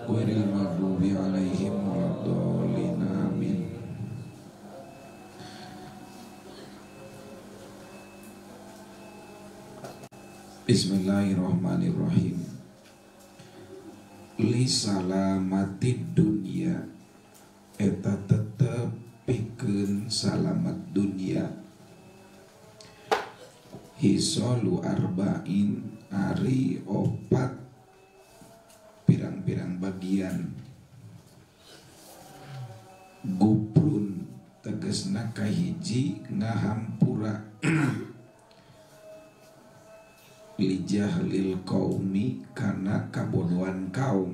ghairil maghdubi 'alaihim waladdallin. Amin. Bismillahirrahmanirrahim. Li salamatid dunya eta tetep pikeun salamat dunya. Hisolu arba'in ari opat pirang-pirang bagian. Guprun tegesna kahiji ngahampura lijahlil qaumi kana kabodohan kaum.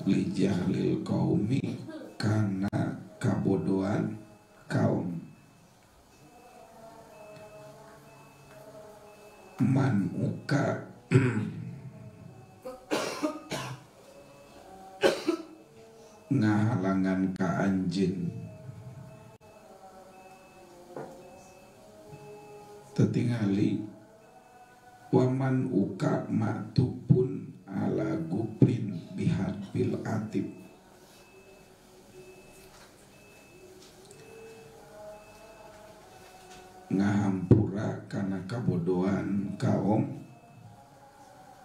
Lijahlil qaumi kana kabodohan kaum. Man uka ngahalangan ka anjeun. Tetingali waman uka maktubun ala guprin bihad bil atib. Ngahampura kana kabodohan kaum.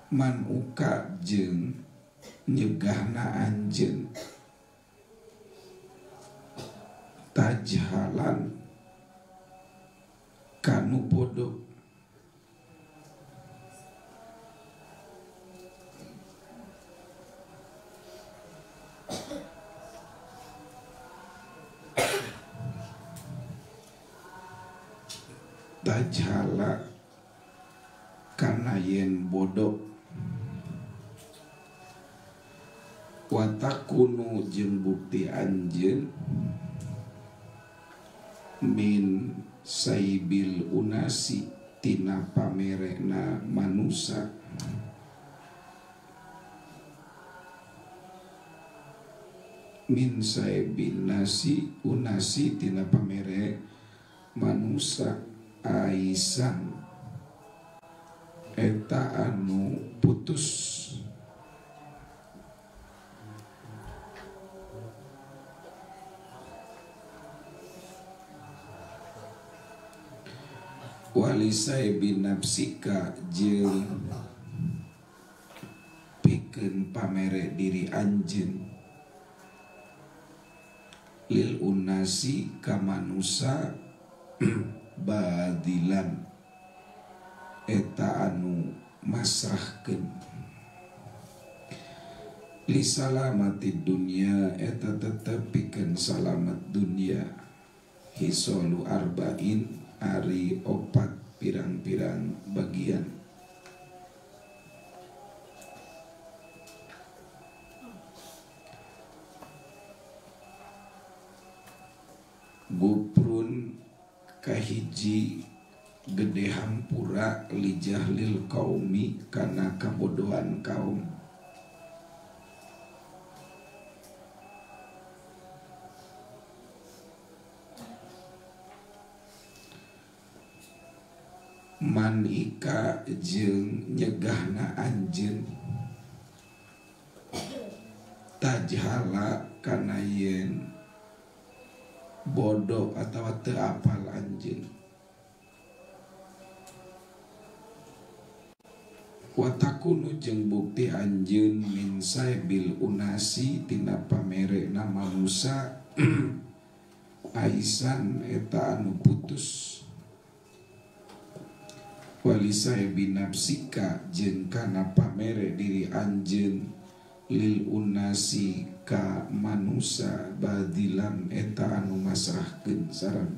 Man uka jeung nyegahna anjeun. Tajhalan kanu bodoh. Tajhala kana yen bodoh. Watakunu jeung bukti anjeun min saibil unasi tina pamerena manusa. Min saibin nasi unasi tina pamere manusa aisan eta anu putus. Walisai bin nafsika jeung pikeun pamere diri anjeun. Lil unasi ka manusa badilan eta anu masrahkeun. Li salamatid dunya eta tetep pikeun salamat dunya. Hisolu arba'in ari opat pirang-pirang bagian. Guprun kahiji gede hampura lijahlil qaumi kana kabodohan kaum. Man ika jeung nyegahna anjeun. Tajhala kana yen bodoh atawa teu apal anjeun. Watakunu jeung bukti anjeun min saibil unasi tina pamerena manusa aisan eta anu putus. Walisai binapsika jeung kana pamere diri anjeun lil unasi ka manusa badilan eta anu masrahkeun sareng.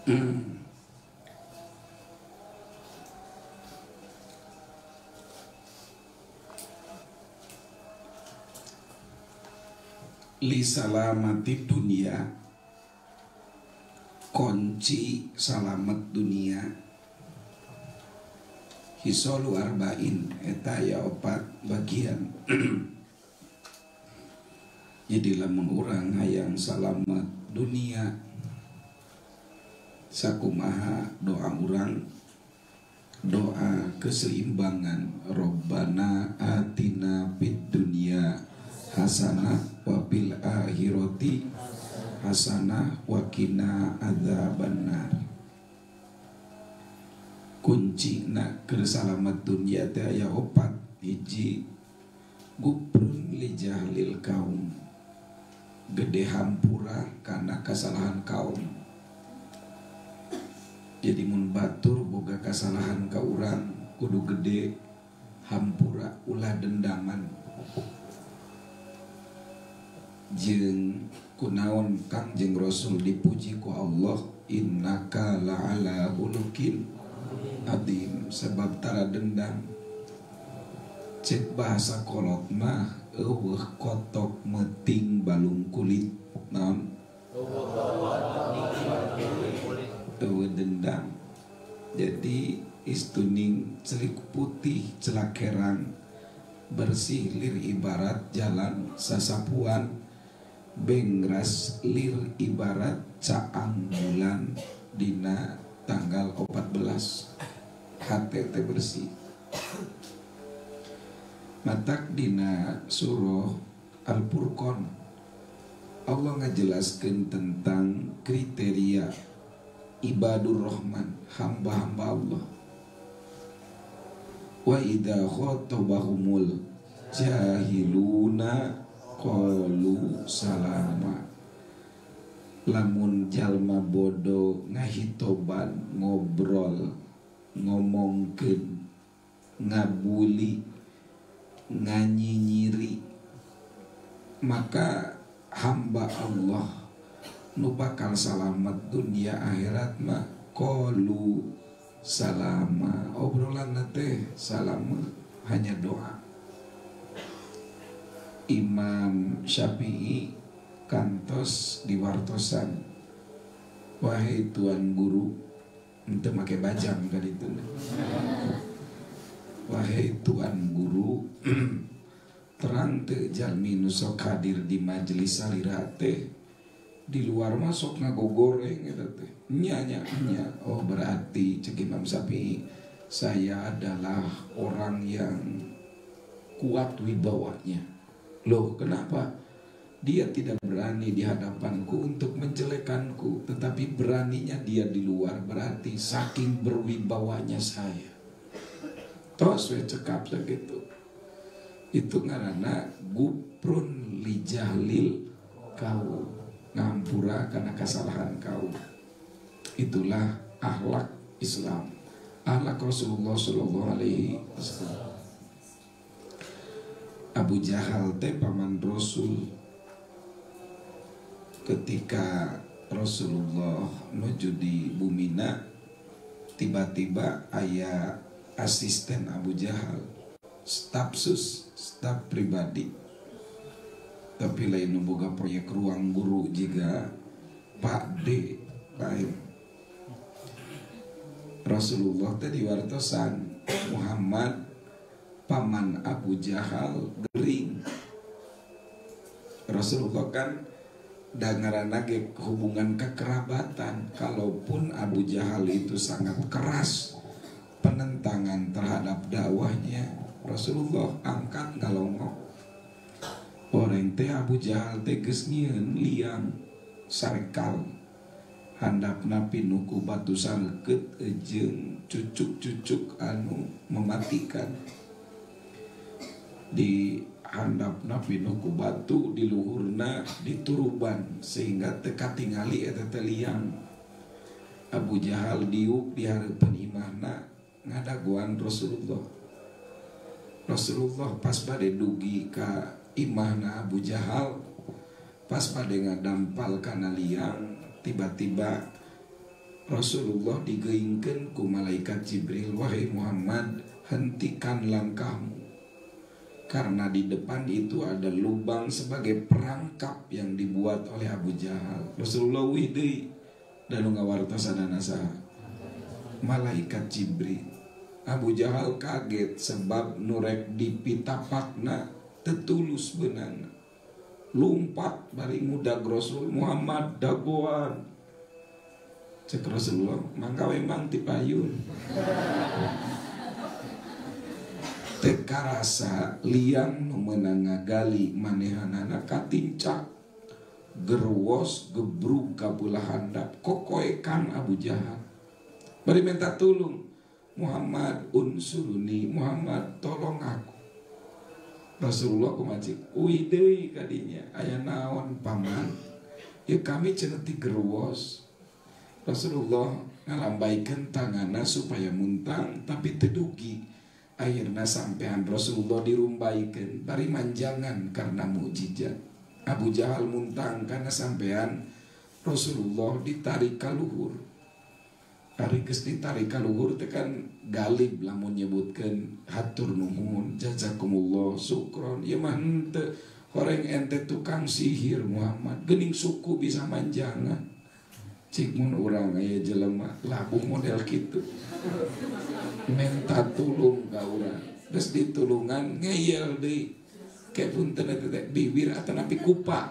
Li salamati dunia, kunci salamet dunia, hisolu arba'in eta aya 4 bagian. Jadi lamun urang hayang salamet dunia, sakumaha doa urang, doa keseimbangan. Robbana atina fid dunya hasanah wa fil akhirati hasanah wa qina adzabannar. Kuncina keur salamet dunya teh aya 4. Hiji, gubrun li jahlil kaum, gede hampura karena kesalahan kaum. Jadi mun batur boga kesalahan ka urang kudu gede hampura ulah dendaman. Jeung kunaon Kangjeng Rasul dipuji ku Allah, innaka la'ala hulukin adim, sebab tara dendam. Cek bahasa kolot mah eueuh kotok meting balung kulit, naon eueuh dendam. Jadi istuning celik putih celak kerang, bersih lir ibarat jalan sasapuan, bengras lir ibarat caang bulan dina tanggal 14. Hate teh bersih. Matak dina surah Al-Furqan Allah ngajelaskeun tentang kriteria ibadur rahman, hamba-hamba Allah. Wa idza khatabahumul jahiluna qalu salama. Lamun jalma bodoh ngahitoban, ngobrol, ngomongkeun, ngabuli, nganyinyiri, maka hamba Allah nu bakal salamet dunia akhirat mah qalu salama. Obrolan teh salama, hanya doa. Imam Syafi'i kantos diwartosan, wahai tuan guru, ente make bajang kan itu. Wahai tuan guru, terang teu jalmi nu sok hadir di majelis salira teh di luar masuk ngagogoreng eta teh. Nya. Oh berarti cek Imam Syafi'i, saya adalah orang yang kuat wibawanya. Loh kenapa? Dia tidak berani di hadapanku untuk menjelekanku, tetapi beraninya dia di luar, berarti saking berwibawanya saya. Tos we cekap sakitu. Itu ngaranna guprun li jahlil kaum, ngampura karena kesalahan kaum. Itulah akhlak Islam, akhlak Rasulullah sallallahu alaihi wasallam. Abu Jahal teh paman Rasul. Ketika Rasulullah menuju di bumina, tiba-tiba aya asisten Abu Jahal, staf pribadi, tapi lain boga proyek ruang guru juga Pak D lain. Rasulullah tadi wartosan Muhammad paman Abu Jahal gering. Rasulullah kan dangarana ge hubungan kekerabatan. Kalaupun Abu Jahal itu sangat keras penentangan terhadap dakwahnya, Rasulullah angkat ngalongok. Orang teh Abu Jahal teh geus nyieun liang sarekal handapna pinuku batu saleukeut jeung cucuk-cucuk anu mematikan. Di handapna pinuku batu, di luhurna dituruban sehingga teka tingali eta teh liang. Abu Jahal diuk di hareupeun imahna ngadaguan Rasulullah. Rasulullah pas bade dugi ka imahna Abu Jahal, pas bade ngadampal kana liang, tiba-tiba Rasulullah digeingkeun ku malaikat Jibril, wahai Muhammad, hentikan langkahmu, karena di depan itu ada lubang sebagai perangkap yang dibuat oleh Abu Jahal. Rasulullah widei dan ngawarta sadana saha malaikat Jibril. Abu Jahal kaget sebab nurek dipitapakna tetulus benana. Lumpat bari mudag Rasul, Muhammad dagoan. Cek Rasulullah, mangka memang tipayun. Teka rasa liang nu meunang ngagali manehanana katincak gerwos gebrug kabelah handap kokoekan Abu Jahal. Bari minta tulung, Muhammad unsuruni, Muhammad tolong aku. Rasulullah kumacik, uih deui kadinya, aya naon paman? Ya kami cenah ti gerwos. Rasulullah ngalambaikan tanganna supaya muntang, tapi tedugi. Akhirna sampean Rasulullah dirumbaikan, bari manjangan karena mukjizat. Abu Jahal muntang karena sampean Rasulullah ditarik ka luhur. Ari geus ditarik ka luhur teh kan galib lamun nyebutkeun hatur nuhun, jazakumullah, syukron. Ya mah henteu, horeng ente tukang sihir Muhammad, geuning suku bisa manjangan. Cik mun urang aya jelema labuh model kitu. Minta tulung ka urang. Terus ditulungan ngeyel deui. Kayak punten eta teh bibir atau napi kupa.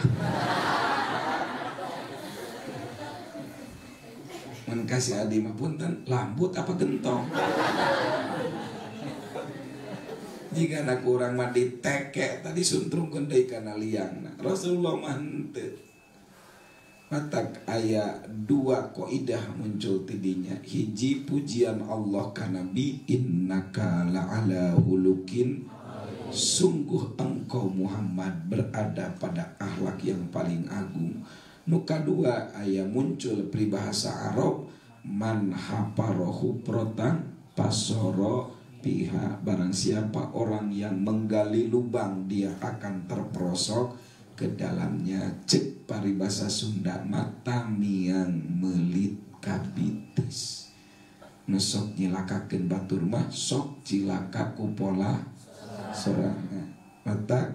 Mun kasih adi mah punten lambut apa gentong. Jika anak urang mah diteke tadi suntrungkeun deui kana liangna. Rasulullah mah henteu. Matak aya dua kaidah muncul tidinya. Hiji pujian Allah ka Nabi, innaka la'ala hulukin, sungguh engkau Muhammad berada pada akhlak yang paling agung. Nu kadua aya muncul peribahasa Arab, man hafarohu protan pasoro piha, barang siapa orang yang menggali lubang dia akan terperosok ke dalamnya. Cek paribasa Sunda, mata miang melit kabitis. Nusok nyilakakeun batur mah sok cilaka kupola sorangan. Mata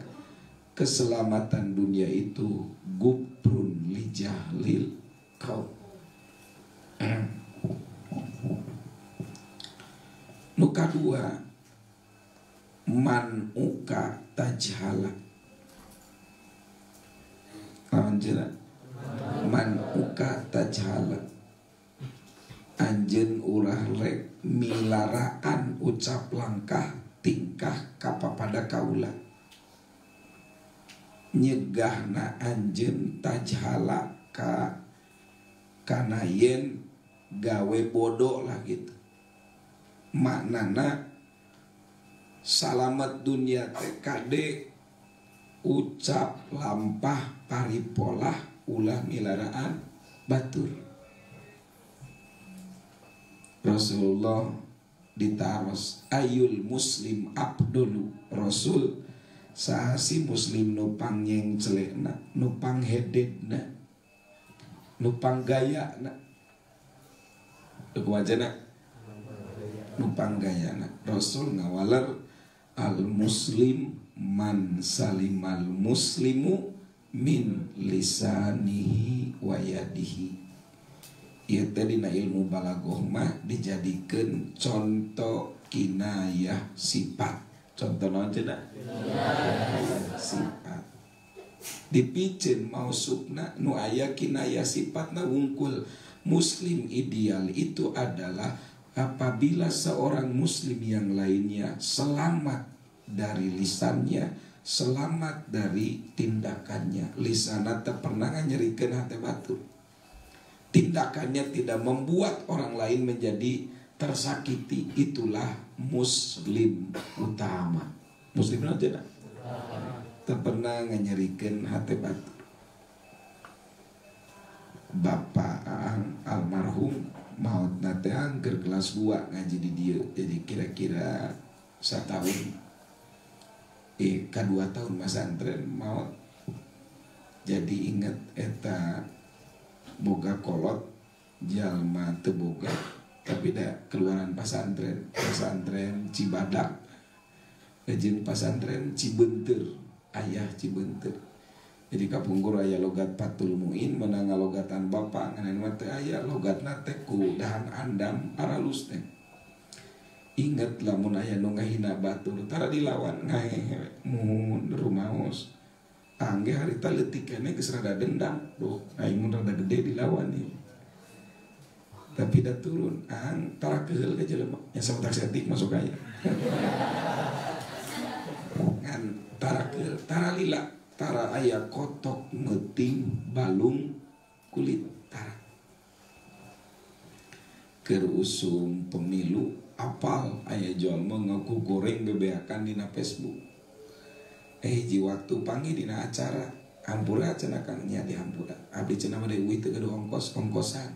keselamatan dunia itu guprun lijahlil kau. Nu kadua, man uka tajhala. Anjeun man uka tajhala, anjeun ulah rek milaraan ucap langkah tingkah kapapada kaula. Nyegahna anjeun tajhala kana yen gawe bodoh lah gitu. Maknana salamet dunia teh kade ucap lampah paripolah ulah milaraan batur. Rasulullah ditaros, ayul muslim abdulu. Rasul sahasi muslim nupang nyeng celekna, nupang hededna, nupang gayana, wajana nupang gayana. Rasul ngawalar al muslim man salimal muslimu min lisanihi wa yadihi. Ieu teh dina ilmu balaghah mah dijadikeun contoh kinayah sifat. Contoh naon cenah? Sifat. Dipiceun mausupna nu aya kinayah sifatna wungkul. Muslim ideal itu adalah apabila seorang muslim yang lainnya selamat dari lisannya, selamat dari tindakannya. Lisanna teu pernah nyerikeun hate batu. Tindakannya tidak membuat orang lain menjadi tersakiti. Itulah muslim utama. Muslim aja dah. Teu pernah nyerikeun hate batu. Bapak almarhum maut nate angker kelas 2 ngaji di dieu. Jadi kira-kira 1 tahun. Ka 2 tahun masantren maut. Jadi inget eta boga kolot jalma teboga tapi dah keluaran pesantren Cibadak jeung pesantren Cibenter ayah Cibenter. Jadi kapungkur aya logat Patul Muin menang logatan bapak nganan mah teh aya logatna teh ku dahan andam aralus teh. Ingat lamun aya nu ngahina batur tara dilawan ngahehe mun rumaos. Angge harita leutik keneh geus rada dendam. Duh, aing mun rada gede dilawan ieu. Tapi dah turun ang tara keheul ka jelema nya saeutak setik masuk aya. Ngan tara keheul tara lila tara aya kotok meting balung kulit tara keur usum pemilu apal aya jalma ngaku goreng bebeakan dina Facebook hiji waktu panggil dina acara hampura cenah Kang nya di hampura abdi cenah mah deui teu kudu ongkos-ongkosan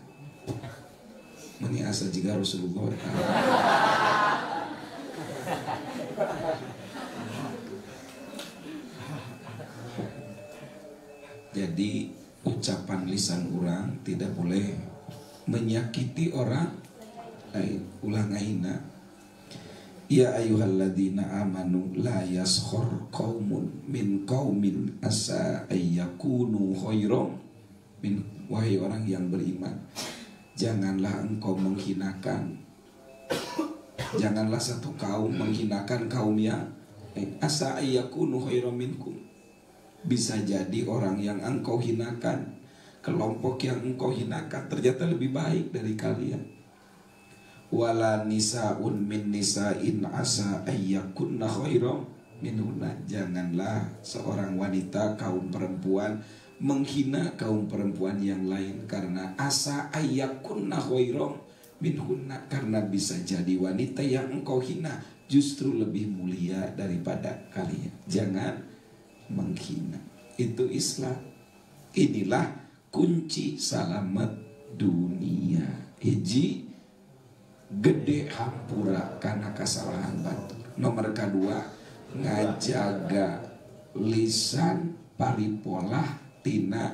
meni asa jiga Rasulullah. Jadi ucapan lisan orang tidak boleh menyakiti orang lain. Ulang aina. Ya ayyuhalladzina amanu la yaskhur qaumun min qaumin asa ayyakunu khairam min. Wahai orang yang beriman, janganlah engkau menghinakan, janganlah satu kaum menghinakan kaum yang asa ayyakunu khairam minkum. Bisa jadi orang yang engkau hinakan, kelompok yang engkau hinakan ternyata lebih baik dari kalian. Wala nisaun min nisain asa ayyakunna khairam minhunna. Janganlah seorang wanita kaum perempuan menghina kaum perempuan yang lain karena asa ayyakunna khairam minhunna, karena bisa jadi wanita yang engkau hina justru lebih mulia daripada kalian. Jangan menghina. Itu Islam. Inilah kunci selamat dunia. Hiji gede hampura karena kesalahan batur. Nomor kedua ngajaga lisan paripolah tina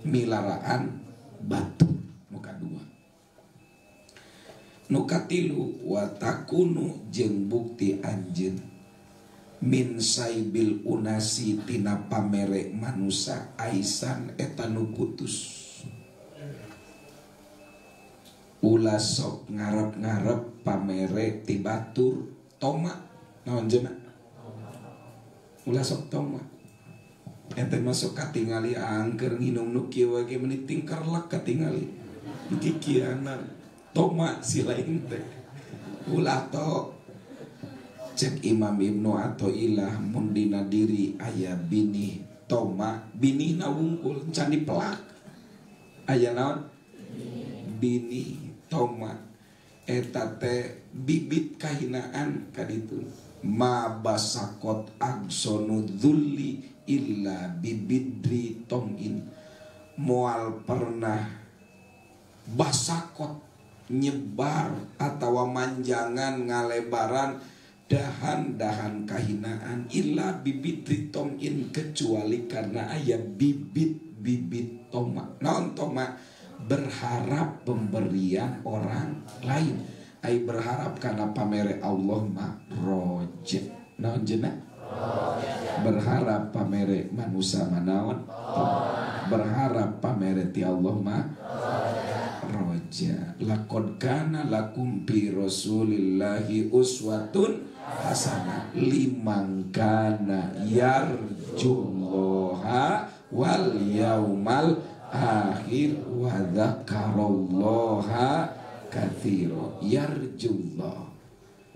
milaraan batur. Nuka dua. Nuka tilu watakunu jeung bukti anjeun min saibil unasi tina pamere manusia aisan etanu putus. Ulah sok ngarep-ngarep pamere ti batur toma naon cenah ulah sok toma ente masuk katingali angker nginum nu kieu ge meuni tingkerlek katingali kikianan toma si lain teh ulah tok. Cek Imam Ibnu Athaillah mun dina diri aya bini toma binina wungkul can dipelak aya naon bini toma eta teh bibit kahinaan ka ditu ma basakot agsonu dzulli illa bibidri tomin. Moal pernah basakot nyebar atawa manjangan ngalebaran dahan-dahan kahinaan illa bibit ritomin kecuali karena aya bibit-bibit toma. Naon toma? Berharap pemberian orang lain. Ai berharap karena pamere Allah mah roja. Naon cenah? Berharap pamere manusia manaon? Berharap pamere ti Allah mah roja. Laqad kana lakum fi Rasulillahi uswatun hasanah liman kana yarjullaha wal yaumal akhir wa dzakarallaha katsira. Yarjullah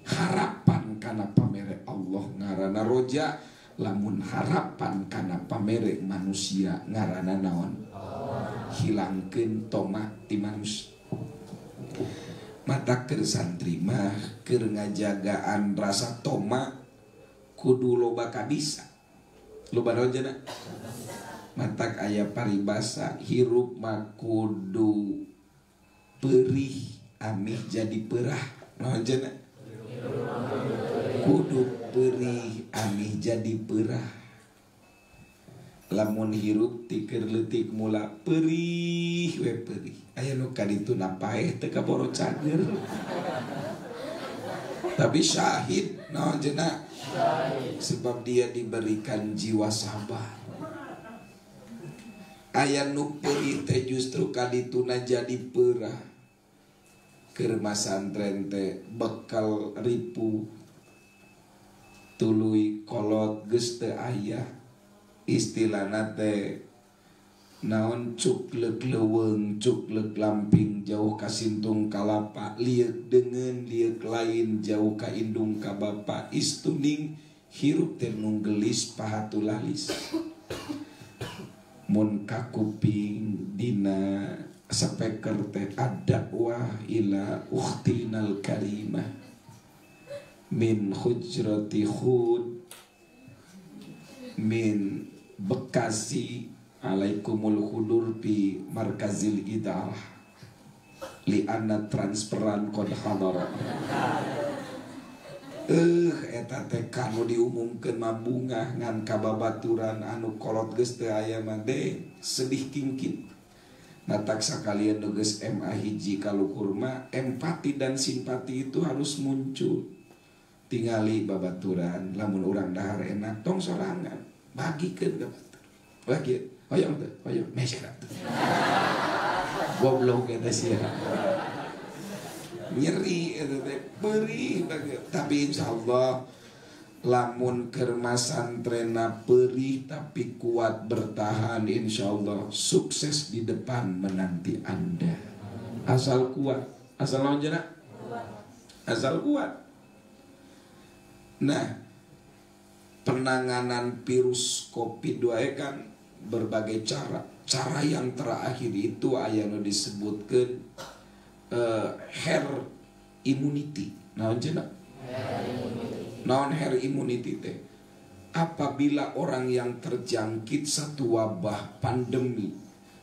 harapan kana pamere Allah ngaranna roja, lamun harapan kana pamere manusia ngaranna naon? Hilangkeun toma ti manusia. Mata keur santri mah keur ngajagaan rasa toma kudu loba kabisa. Loba naon cenah? Matak aya paribasa hirup mah kudu perih amih jadi perah. Naon cenah? Kudu perih amih jadi perah. lamun hirup ti keur leutik mula perih we perih aya nu kaditu napaeh teu kaboro cager tapi syahid naon cenah sebab dia diberikan jiwa sabar. Aya nu perih teh justru kadituna jadi peurah. Keur masantren teh bekal ripu tuluy kolot geus teu aya. Istilahna teh naon cukleuk leuweung cukleuk lamping jauh ka sintung kalapa lieur deungeun lieur lain jauh ka indung ka bapa istuning hirup teh nu gelis pahatu lalis. Mun kakuping dina sapeker teh ad-da'wah ila ukhtinal karimah min hujrati khud min Bekasi alaikumul hudur fi markazil idarah li anna transferan qad hadara. Eta teh kanu diumumkeun mah bungah ngan kababaturan anu kolot geus teu aya mah de sedih kingkin. Matak sakalian nu geus MA hiji kaluhur mah empati dan simpati itu harus muncul. Tingali babaturan lamun urang dahar enak tong sorangan bagikeun ka batur. Bagi hoyong teh hoyong mesera. Goblok eta sia. Nyeri eta teh perih banget tapi insyaallah lamun keur masantrenna perih tapi kuat bertahan insyaallah sukses di depan menanti Anda. Asal kuat, asal naon cenah? Asal kuat. Nah, penanganan virus Covid-2 kan berbagai cara. Cara yang terakhir itu aya nu disebutkeun herd immunity. Naon cenah? Naon herd immunity teh? Apabila orang yang terjangkit satu wabah pandemi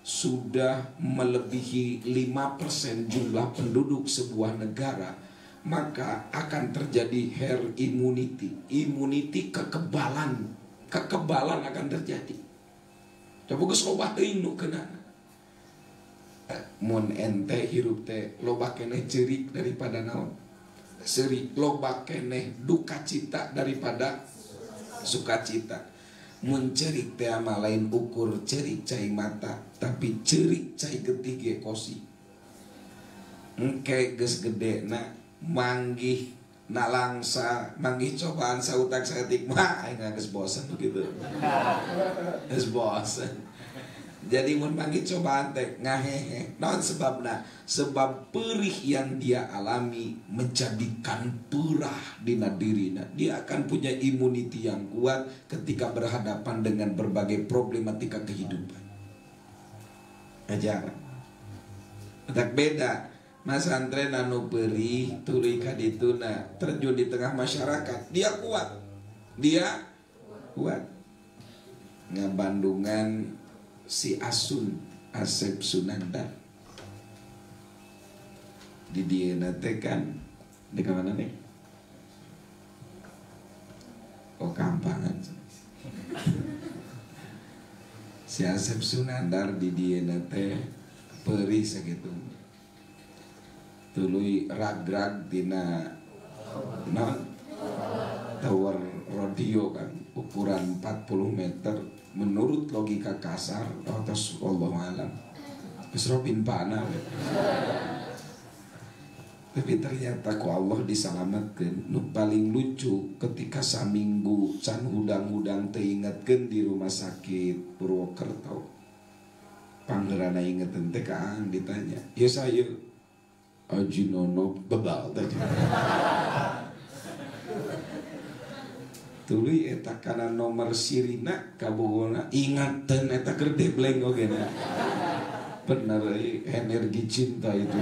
sudah melebihi 5% jumlah penduduk sebuah negara, maka akan terjadi herd immunity. Immunity kekebalan akan terjadi. Coba geus loba teuing nu keuna. Mun ente hirup teh loba keneh ceurik daripada naon? Seurik loba keneh duka cita daripada sukacita. Mun ceurik teh mah lain ukur ceurik cai mata, tapi ceurik cai getih ge kosi. Engke geus gedena manggih nalangsa manggih cobaan sautak saeutik mah aing geus bosen begitu. Geus bosen. Jadi mun manggih cobaan teh ngahehe. Naon sebabna? Sebab perih yang dia alami menjadikan perah dina dirina. Dia akan punya immunity yang kuat ketika berhadapan dengan berbagai problematika kehidupan. Ajaran. Tak beda. Mas Andre anu perih tuluy kadituna terjun di tengah masyarakat. Dia kuat. Dia kuat. Ngabandungan si Asun Asep Sunandar di dia nate kan di mana nih? Oh Kampangan. Si Asep Sunandar di dia nate perih sakitu tuluy rag-rag dina non tower rodeo kan ukuran 40 meter menurut logika kasar atau wallahu alam geus robin pana tapi ternyata ku Allah disalametkeun. Nu paling lucu ketika saminggu can hudang-hudang teu ingetkeun di rumah sakit Purwokerto panggeurana ingeteun teh ka Ang ditanya ya saya Aji Nono bebal tadi tuluy eta kana nomor sirina kabogohna ingateun eta keur debleng oge na bener energi cinta itu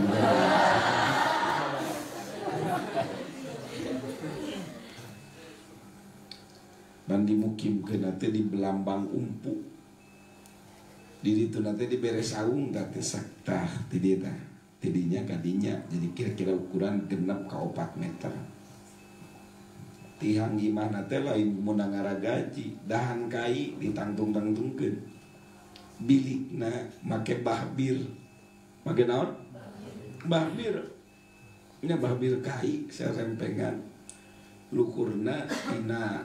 dan dimukimkeun teh di Belambang Umpu di ditu teh dibere saung teh saktah ti dieu teh tidinya kadinya jadi kira-kira ukuran 6 ke 4 meter tihang gimana teh lain munangara gaji dahan kai ditangtung-tangtungkeun bilikna make bahbir make naon bahbir nya bahbir kai sarempengan lukurna tina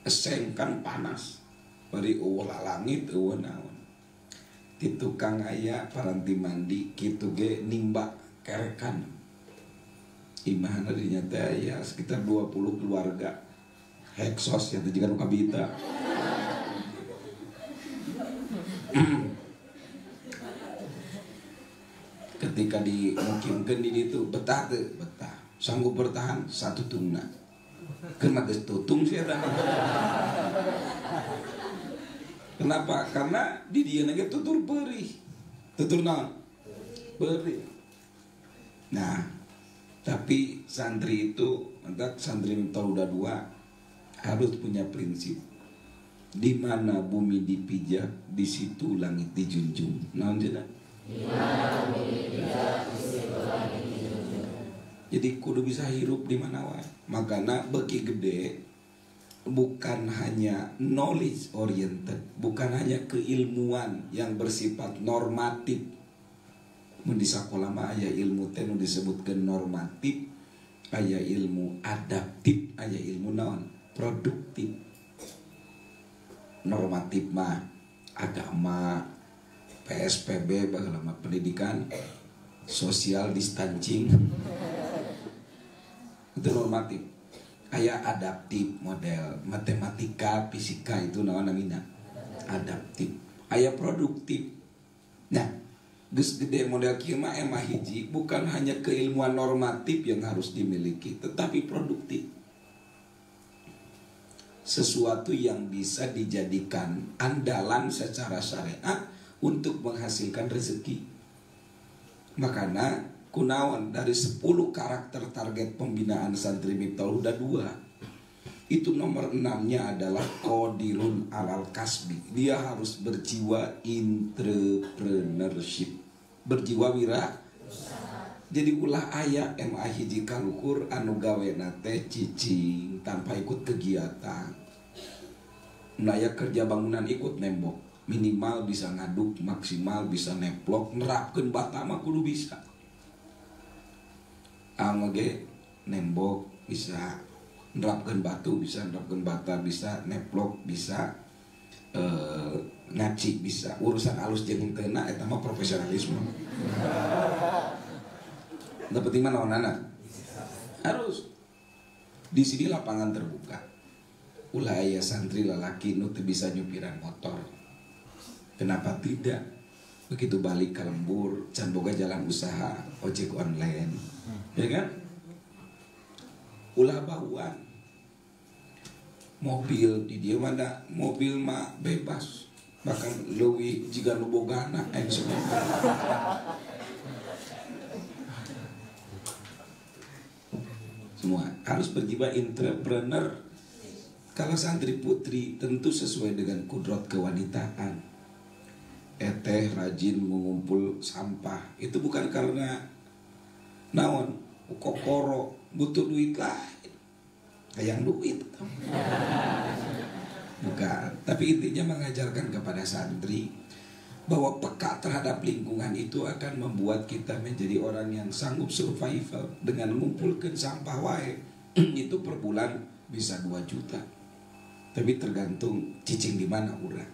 eseng kan panas bari ulah langit eueuh naon ti tukang aya paranti mandi kitu ge nimba kerekan imahna dinya teh aya sekitar 20 keluarga heksos yang juga nuka bita ketika dimungkinkan di itu betah tuh betah sanggup bertahan satu tungna kena geus tutung sih eta kenapa karena di dieu ge tutur perih tutur naon perih nah tapi santri itu entah santri Miftahul Huda 2 harus punya prinsip di mana bumi dipijak di situ langit dijunjung naon cenah jadi kudu bisa hirup di mana wae makana beki gede bukan hanya knowledge oriented bukan hanya keilmuan yang bersifat normatif mun di sakola mah aya ilmu teh nu disebutkeun normatif aya ilmu adaptif aya ilmu naon produktif normatif mah agama PSBB bagelama pendidikan social distancing itu normatif aya adaptif model matematika fisika itu naon namina adaptif aya produktif nah geus gede model kieu mah emah hiji bukan hanya keilmuan normatif yang harus dimiliki tetapi produktif sesuatu yang bisa dijadikan andalan secara syariat untuk menghasilkan rezeki makanya kunaon dari 10 karakter target pembinaan santri Miftahul Huda 2 itu nomor 6-nya adalah qadirun alal kasbi dia harus berjiwa entrepreneurship berjiwa wira jadi ulah aya MA hiji kalukur anu gawena teh cicing tanpa ikut kegiatan naya kerja bangunan ikut nembok minimal bisa ngaduk maksimal bisa neplok nerapkeun bata mah kudu bisa anu ge nembok bisa nerapkeun batu bisa nerapkeun bata bisa neplok bisa ngaci bisa urusan alus jeung teuna eta mah profesionalisme. Dapat di mana onana? Harus di sini lapangan terbuka. Ulah aya santri lalaki nu teu bisa nyupiran motor. Kenapa tidak? Begitu balik ke lembur, can boga jalan usaha ojek online. Ya kan? Ulah bauan mobil di dia mana mobil mah bebas bahkan leuwih jika nu bogana aing semua harus berjiwa entrepreneur. Kalau santri putri tentu sesuai dengan kudrat kewanitaan eteh rajin mengumpul sampah itu bukan karena naon kokoro butuh duit lah yang duit bukan tapi intinya mengajarkan kepada santri bahwa peka terhadap lingkungan itu akan membuat kita menjadi orang yang sanggup survival dengan mengumpulkan sampah wae itu per bulan bisa 2 juta tapi tergantung cicing di mana urang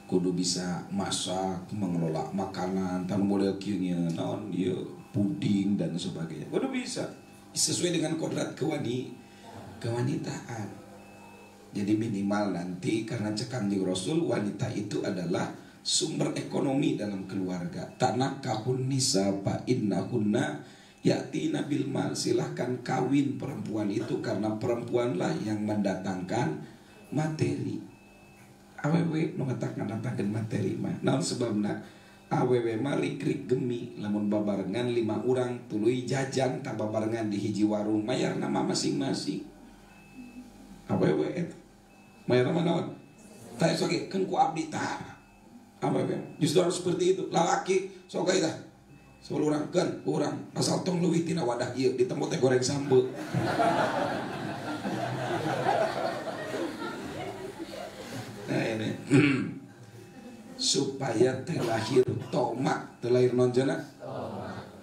kudu bisa masak mengelola makanan tan model kieu naon ieu puding dan sebagainya kudu bisa sesuai dengan kodrat kewanitaan. Jadi minimal nanti karena cekang jeung Rasul wanita itu adalah sumber ekonomi dalam keluarga. Tanakahun nisa fa innahunna ya'tina bil mal. Silahkan kawin perempuan itu karena perempuanlah yang mendatangkan materi. Awewe nu ngatak-ngatakeun materi mah. Naon sebabna? Awewe mah rik-rik gemi lamun babarengan 5 urang tuluy jajan tak babarengan di hiji warung mayar nama masing-masing awewe eta mayar nama naon tah sok keun ku abdi tah awewe justru harus seperti itu lalaki sok eta Soal orang kan orang asal tong leuwih tina wadah ieu ditemu teh goreng sambel. Nah ini supaya terlahir tomak, terlahir nonjana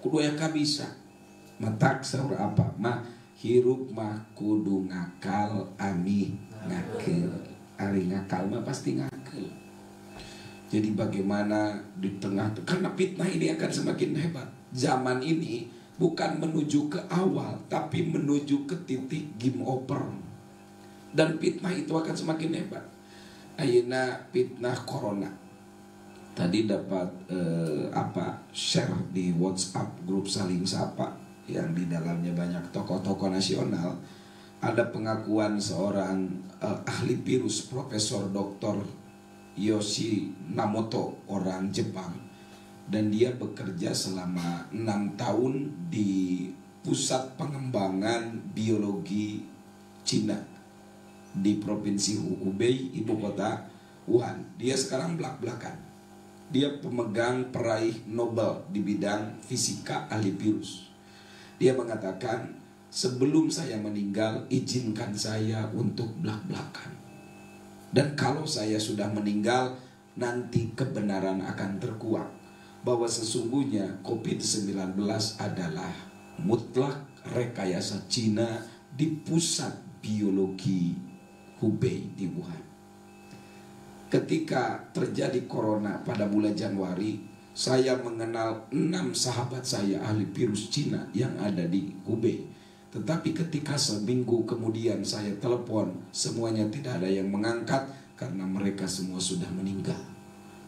kudu aya kabisa. Matak saur apa? Mah hirup mah kudu ngakal ami ngakeul. Ari ngakal mah pasti ngakeul. Jadi bagaimana di tengah, karena fitnah ini akan semakin hebat. Zaman ini bukan menuju ke awal, tapi menuju ke titik game over. Dan fitnah itu akan semakin hebat. Ayeuna fitnah corona. Tadi dapat share di WhatsApp grup Saling Sapa yang di dalamnya banyak tokoh-tokoh nasional. Ada pengakuan seorang ahli virus, Profesor Dr. Yoshinamoto, orang Jepang, dan dia bekerja selama 6 tahun di pusat pengembangan biologi Cina di provinsi Hubei, ibu kota Wuhan. Dia sekarang belak-belakan. Dia pemegang peraih Nobel di bidang fisika, ahli virus. Dia mengatakan, sebelum saya meninggal, izinkan saya untuk belak-belakan. Dan kalau saya sudah meninggal, nanti kebenaran akan terkuak bahwa sesungguhnya COVID-19 adalah mutlak rekayasa Cina di pusat biologi Hubei di Wuhan. Ketika terjadi corona pada bulan Januari, saya mengenal 6 sahabat saya ahli virus Cina yang ada di Hubei. Tetapi ketika seminggu kemudian saya telepon, semuanya tidak ada yang mengangkat karena mereka semua sudah meninggal.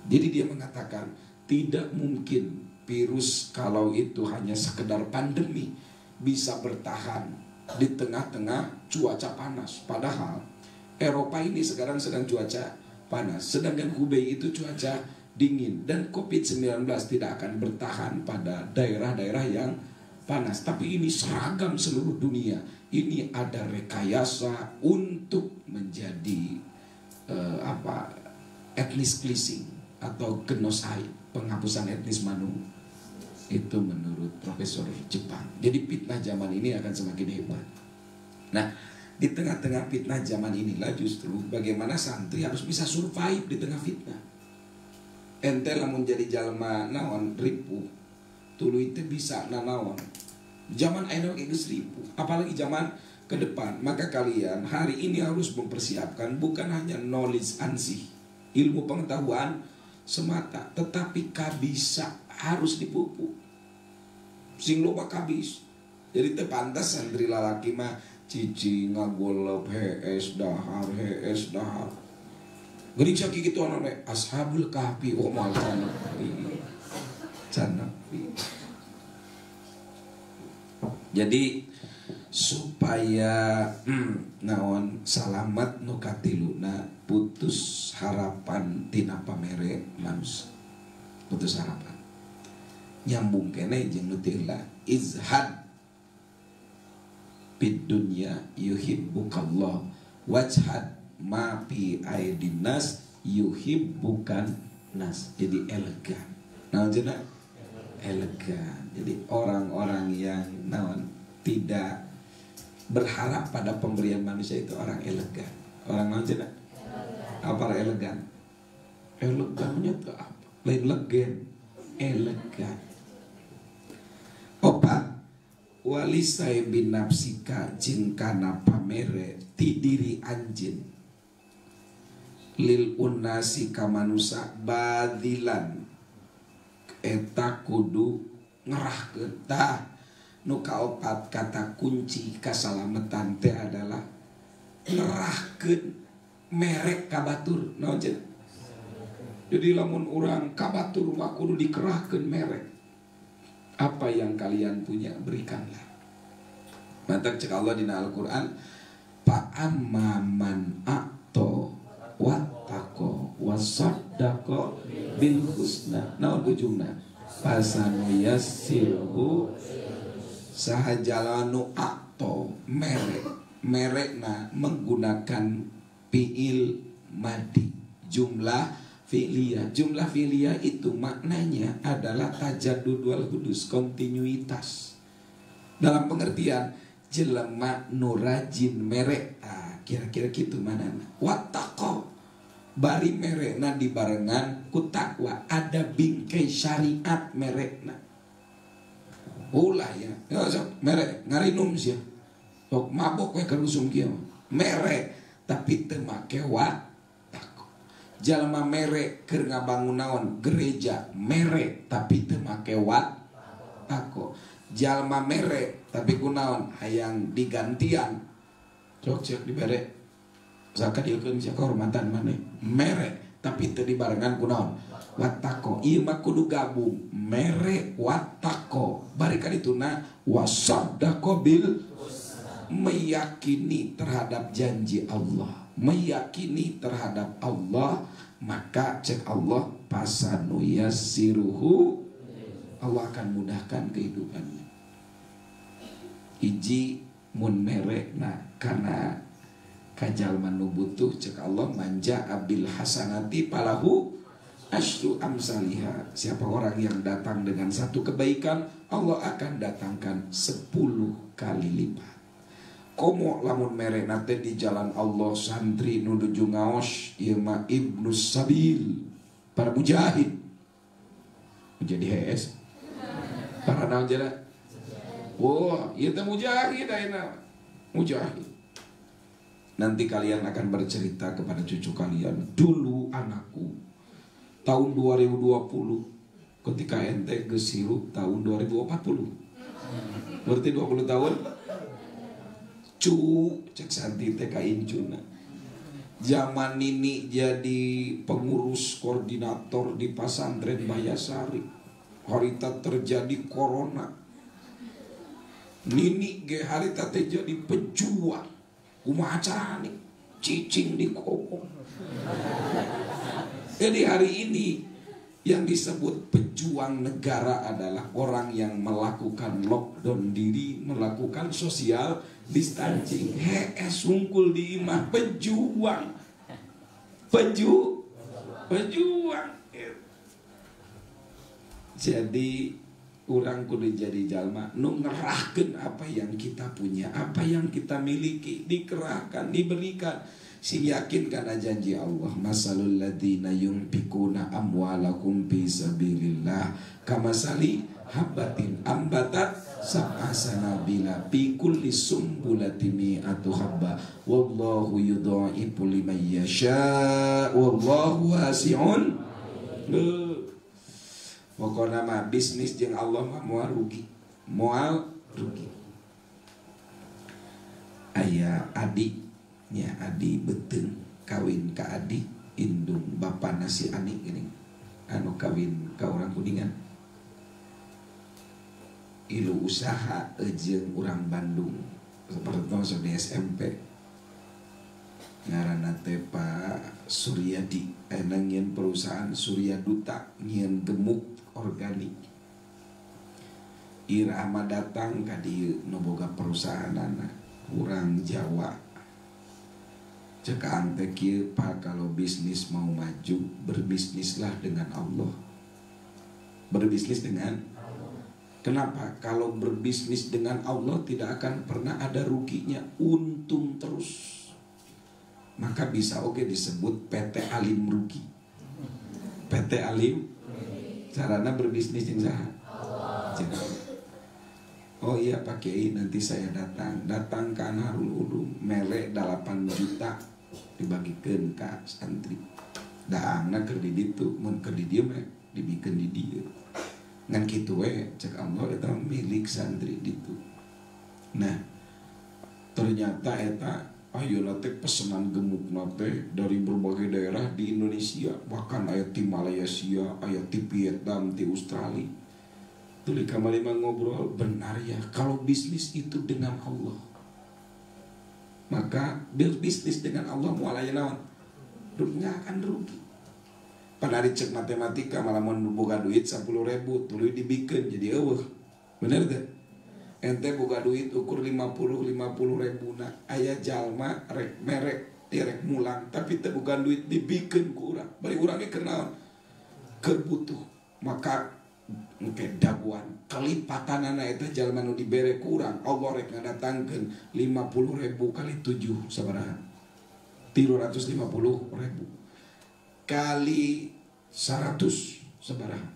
Jadi dia mengatakan tidak mungkin virus kalau itu hanya sekedar pandemi bisa bertahan di tengah-tengah cuaca panas. Padahal Eropa ini sekarang sedang cuaca panas, sedangkan Hubei itu cuaca dingin. Dan COVID-19 tidak akan bertahan pada daerah-daerah yang panas, tapi ini seragam seluruh dunia. Ini ada rekayasa untuk menjadi etnis cleansing atau genocide, penghapusan etnis manusia. Itu menurut Profesor Jepang. Jadi fitnah zaman ini akan semakin hebat. Nah, di tengah-tengah fitnah zaman inilah justru bagaimana santri harus bisa survive di tengah fitnah. Ente lamun jadi jalma naon ripuh tuluy teh bisa nanaon. Zaman ayeuna geus ripuh, apalagi zaman ke depan. Maka kalian hari ini harus mempersiapkan bukan hanya knowledge ansih, ilmu pengetahuan semata, tetapi kabisa harus dipupuk. Sing loba kabis. Jadi teu pantas santri lalaki mah cici ngagolep hees dahar. Geuning sakitu kitu anu ashabul kahfi wa mal canapi. Jadi supaya naon salamat nu katiluna, putus harapan tina pamere manusia. Putus harapan. Nyambung kene jeung nu teu lah izhad fid dunya yuhibbukallah wajhad ma fi aidin nas yuhibbukan nas. Jadi elegan. Naon cenah? Elegan. Jadi orang-orang yang naon tidak berharap pada pemberian manusia itu orang elegan. Orang naon cenah? Apa elegan? Elegannya tuh apa? Lain legen, elegan. Opat walisai bin nafsika jingkana pamere ti diri anjin lil unasi kamanusa badilan eta kudu ngerahkeun. Tah nu kaopat kata kunci kasalametan teh adalah ngerahkeun merek kabatur. Naon cenah? Jadi lamun urang kabatur mah kudu dikerahkeun merek. Apa yang kalian punya berikanlah. Mantap cek Allah di Al-Quran, fa'amma man a'to wattaqo wasaddaqo bil husna. Naon ujungna? Fasanu yassiruhu sahajalanu a'to merekna menggunakan fi'il madi. Jumlah fi'liyah. Jumlah fi'liyah itu maknanya adalah tajaddud wal hudus, kontinuitas. Dalam pengertian jelema nu rajin mere, kira-kira gitu mana. Wattaqo bari merekna dibarengan ku takwa, ada bingkai syariat merekna. Ulah ya, merek ngarinum sih. Sok mabok we kerusum kieu. Merek tapi teu make wattaqo. Jalma merek keur ngabangun naon? Gereja. Merek tapi teu make wattaqo. Jalma merek tapi kunaon? Hayang digantian. Cok cek dibere. Saka dieukeun sia kehormatan maneh. Merek tapi teu dibarengan kunaon? Wattaqo. Ieu mah kudu gabung. Merek wattaqo. Bari kadituna wasaddaqa bil, meyakini terhadap janji Allah, meyakini terhadap Allah, maka cek Allah pasanu yassiruhu, Allah akan mudahkan kehidupannya. Hiji mun merekna kana kajalma nu butuh, cek Allah manja abil hasanati palahu asyru amsalihha. Siapa orang yang datang dengan satu kebaikan, Allah akan datangkan 10 kali lipat. Komo lamun mere nate di jalan Allah santri nuduju ngaos ieu mah ibnu sabil, para mujahid. Jadi HS. Para naon jana? Oh, ieu teh mujahid ayeuna. Mujahid. Nanti kalian akan bercerita kepada cucu kalian, dulu anakku tahun 2020 ketika ente geus hirup tahun 2040. Berarti 20 tahun. Cek Santi teh ka incuna. Zaman Nini jadi pengurus koordinator di Pasantren Bayasari. Harita terjadi corona. Nini ge harita teh jadi pejuang. Kumaha carane? Cicing di kopong. Jadi hari ini yang disebut pejuang negara adalah orang yang melakukan lockdown diri, melakukan social distancing. Sungkul di imah pejuang. Pejuang. Jadi orang kudu jadi jalma nu ngerahkeun apa yang kita punya, apa yang kita miliki, dikerahkan, diberikan. Si yakin karena janji Allah, masalul ladzina yunfikuna amwalakum fi sabilillah kamasali habatin ambatat sab'a sanabila fi kulli sumbulatin mi'atu habba wallahu yudha'ifu liman yasha wallahu wasi'un. Pokona mah bisnis jeung Allah mah moal rugi. Aya adiknya Adi beteung kawin ka Adi indung bapa nasi Ani gini anu kawin ka urang Kuningan. Ilu usaha jeung urang Bandung sapertos di SMP. Ngaranna teh Pak Suryadi, aya ngieun perusahaan Surya Duta ngieun gemuk organik. Irama datang ka dieu nu boga perusahaanna urang Jawa. Cek ante kieu Pak, kalau bisnis mau maju berbisnislah dengan Allah. Berbisnis dengan kenapa? Kalau berbisnis dengan Allah tidak akan pernah ada ruginya, untung terus. Maka bisa disebut PT Alim rugi. PT Alim carana berbisnis jeung saha? Oh iya Pak Kiai, nanti saya datang ke Anharul Ulum, melek 8 juta dibagikeun ka santri. Daangna keur di ditu, mun keur di dieu mah dibikeun di dieu. Ngan kitu we cek Allah eta milik santri ditu. Nah, ternyata eta ayeuna teh pesanan gemukna teh dari berbagai daerah di Indonesia, bahkan aya ti Malaysia, aya ti Vietnam, ti Australia. Tuli kamalima ngobrol, benar ya, kalau bisnis itu dengan Allah, maka berbisnis dengan Allah mualaya naon? Dunia akan rugi. Panari cek matematika malah mun boga duit 10.000 tuluy dibikeun jadi eueuh. Bener teh? Ente boga duit ukur 50 ribu na aya jalma rek merek derek mulang tapi teu bukan duit dibikeun ku urang. Bari urang ge kenal keur butuh. Maka engke daguan kalipatanana eta jalma nu dibere ku urang Allah rek ngadatangkeun 50.000 kali 7 sabaraha? 350.000 kali 100 sabaraha?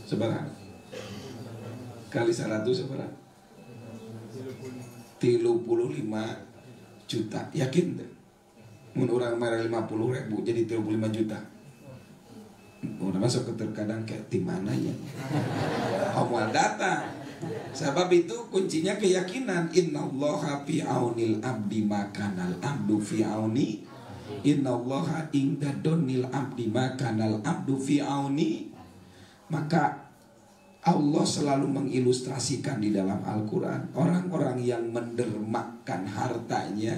Sabaraha? Kali 100 sabaraha? 35 juta. Yakin teh? Mun urang mere 50.000 jadi 35 juta. Udah masuk ke terkadang kayak di mana ya? Awal datang. Sebab itu kuncinya keyakinan. Innallaha fi aunil abdi makanal abdu fi auni. Innallaha inda donil abdi makanal abdu fi auni. Maka Allah selalu mengilustrasikan di dalam Al-Quran orang-orang yang mendermakan hartanya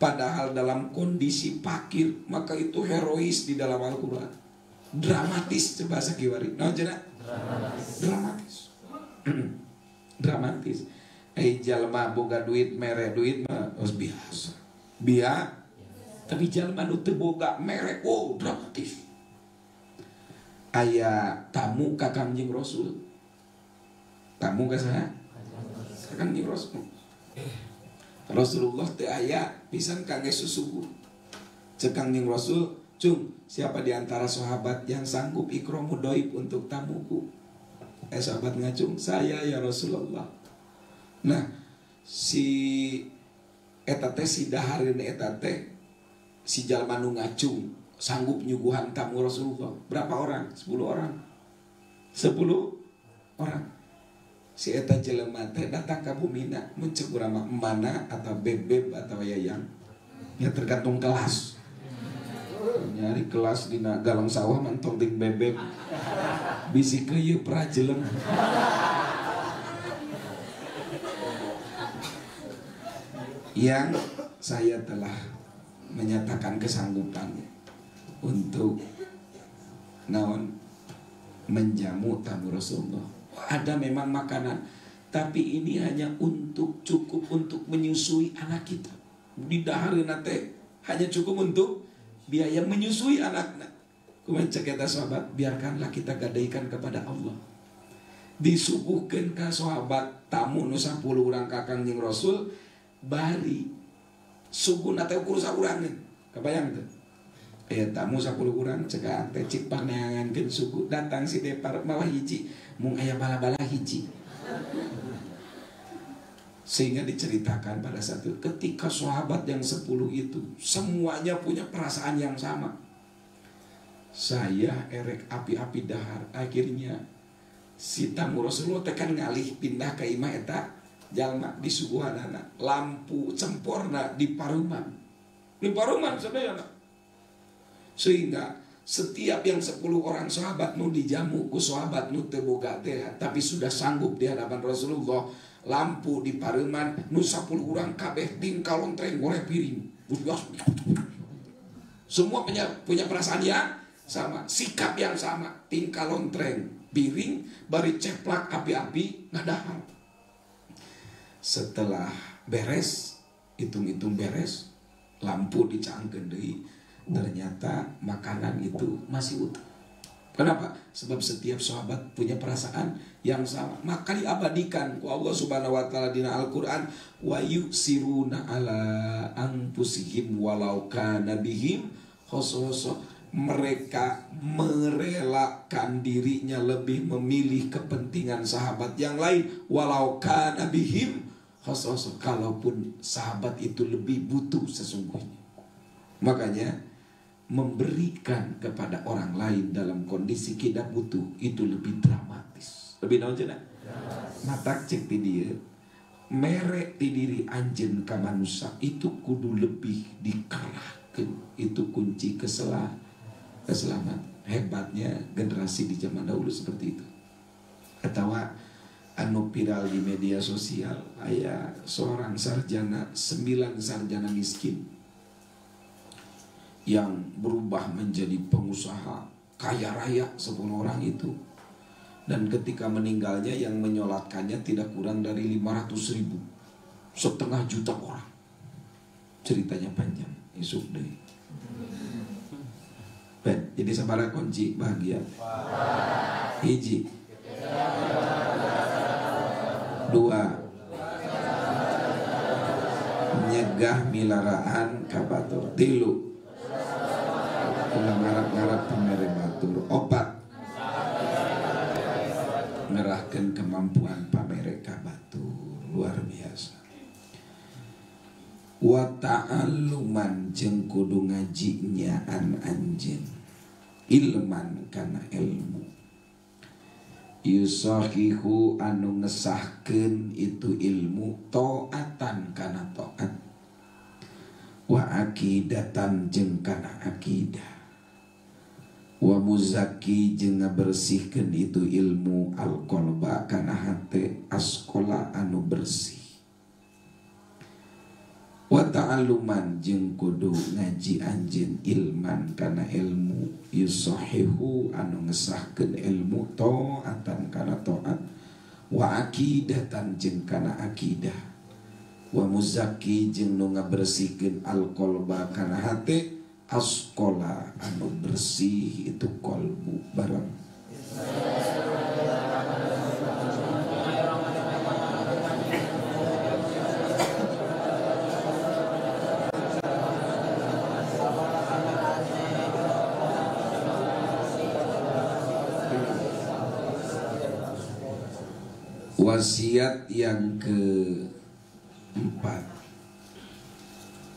padahal dalam kondisi fakir, maka itu herois di dalam Al-Quran. Dramatis, coba sakiwari. Nah, dramatis. Dramatis. Jalma boga duit mere duit mah biasa. Tapi jalma nu teu boga mere dramatis. Aya tamu ka Kangjeng Rasul. Tamu ka saha? Ka Kangjeng Rasul. Rasulullah teu aya pisan kangge susuhu. Cek Kangjeng Rasul, "Cung, siapa di antara sahabat yang sanggup ikramu dhaif untuk tamuku?" Sahabat ngacung, "Saya ya Rasulullah." Nah, si eta teh si dahareun eta teh si jalma nu ngacung sanggup nyuguhan tamu Rasulullah. Berapa orang? 10 orang. 10 orang. Si eta jelema teh datang ka bumina muncul urang emana atau bebeb atau yayang. Ya tergantung kelas. Nyari kelas dina galang sawah mantong ting bebeb. Bisi ke ieu prajelem. Yang saya telah menyatakan kesanggupannya untuk menjamu tamu Rasulullah. Ada memang makanan, tapi ini hanya cukup untuk menyusui anak kita. Di dahareuna teh hanya cukup untuk biaya menyusui anaknya. Kumaha cek eta sahabat, biarkanlah kita gadaikan kepada Allah. Disuguhkeun ka sahabat tamu nu 10 urang ka Kangjeng Rasul, bari suguna teh ukur saurang. Kabayang teh? Tamu 10 urang cegaan teh cik paneangankeun suku datang si depar malah hiji mung aya bala-bala hiji. Sehingga diceritakan pada satu ketika sahabat yang 10 itu semuanya punya perasaan yang sama. Saya erek api-api dahar. Akhirnya si tamu Rasulullah tekan ngalih pindah ke imah eta jalma disuguhanana lampu cemporna di paruman. Di paruman sadayana. Sehingga setiap yang 10 orang sahabat nu dijamu ku sahabat nu teu boga teh tapi sudah sanggup di hadapan Rasulullah, lampu di pareman nu 10 orang kabeh tingkal lontreng goreng piring. Semua punya perasaan yang sama, sikap yang sama, tingkal lontreng piring bari ceplak api-api ngadahar. Setelah beres, hitung-hitung beres, lampu dicaangkeun deui. Ternyata makanan itu masih utuh. Kenapa? Sebab setiap sahabat punya perasaan yang sama. Maka diabadikan ku Allah Subhanahu wa taala dina Al-Qur'an, wa yusiruna ala anfusihim walau kana bihim khosroso. Mereka merelakan dirinya lebih memilih kepentingan sahabat yang lain walau kana bihim khosroso, kalaupun sahabat itu lebih butuh sesungguhnya. Makanya memberikan kepada orang lain dalam kondisi kita butuh itu lebih dramatis, lebih naon cenah? Matak cek ti dieu mere ti diri anjeun ka manusia itu kudu lebih dikerahkeun. Itu kunci keselamatan. Hebatnya generasi di zaman dahulu seperti itu. Atawa anu viral di media sosial aya seorang sarjana 9 sarjana miskin yang berubah menjadi pengusaha kaya raya 10 orang itu. Dan ketika meninggalnya yang menyolatkannya tidak kurang dari 500.000, 500.000 orang. ceritanya panjang isuk deh. Ben, jadi sabaraha kunci bahagia. Hiji, dua, nyegah milaraan ka batur. Tilu, ulah ngarap-ngarap pamere batur. Opat, ngerahkeun kemampuan pamere ka batur. Luar biasa. Wa ta'alluman jeung kudu ngaji nyaan anjeun ilman kana ilmu yusahihu anu ngesahkeun itu ilmu taatan kana taat wa aqidatan jeung kana aqidah wa muzakki jeung ngabersihkeun itu ilmu alqalba kana hate asqala anu bersih wa ta'alluman jeung kudu ngaji anjeun ilman kana ilmu yusahihu anu ngesahkeun ilmu taatan kana taat wa aqidatan jeung kana aqidah wa muzakki jeung nu ngabersihkeun alqalba kana hate asqala anu bersih itu qalbu barang wasiat yang keempat,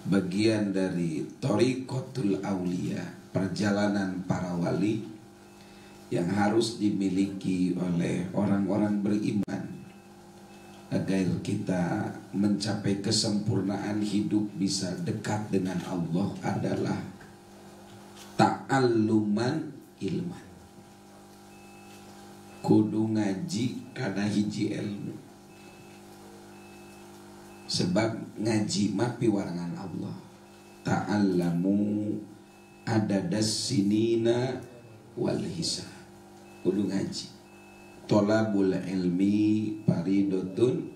bagian dari Thariqatul Aulia, perjalanan para wali yang harus dimiliki oleh orang-orang beriman agar kita mencapai kesempurnaan hidup bisa dekat dengan Allah adalah ta'alluman ilman. Kudu ngaji karena hiji ilmu. Sebab ngaji mah piwarangan Allah. Ta'allamu adadas sinina wal hisab. Kudu ngaji. Thalabul ilmi faridotun